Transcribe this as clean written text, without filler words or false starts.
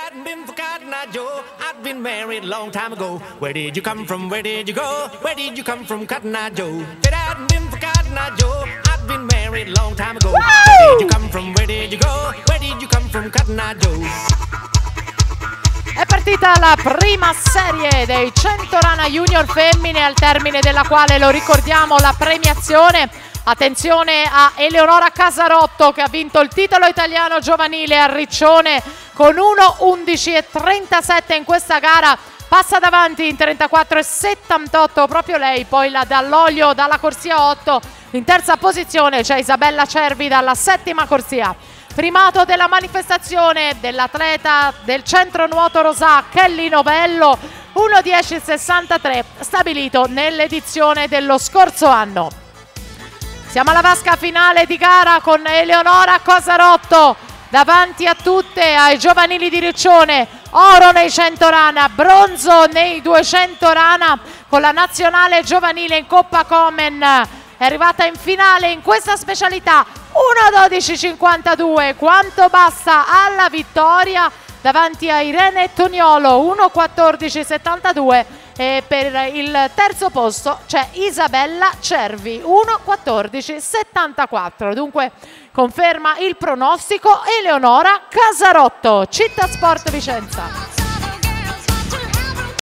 hadn't been for Cotton Eye Joe, I'd been married a long time ago. Where did you come from? Where did you go? Where did you come from, Cotton Eye Joe? If it hadn't been for Cotton Eye Joe, I'd been married a long time ago. Where did you come from? Where did you go? Where did you come from, Cotton Eye Joe? È partita la prima serie dei 100 Rana Junior femmine, al termine della quale, lo ricordiamo, la premiazione. Attenzione a Eleonora Casarotto, che ha vinto il titolo italiano giovanile a Riccione con 1:11:37 in questa gara. Passa davanti in 34:78 proprio lei, poi la Dall'Olio dalla corsia 8. In terza posizione c'è Isabella Cervi dalla settima corsia. Primato della manifestazione dell'atleta del centro nuoto Rosà Kelly Novello, 1:10:63, stabilito nell'edizione dello scorso anno. Siamo alla vasca finale di gara con Eleonora Casarotto davanti a tutte, ai giovanili di Riccione. Oro nei 100 Rana, bronzo nei 200 Rana con la nazionale giovanile in Coppa Komen. È arrivata in finale in questa specialità, 1:12:52, quanto basta alla vittoria davanti a Irene Toniolo, 1:14:72, e per il terzo posto c'è Isabella Cervi, 1:14:74. Dunque conferma il pronostico Eleonora Casarotto. Città Sport Vicenza.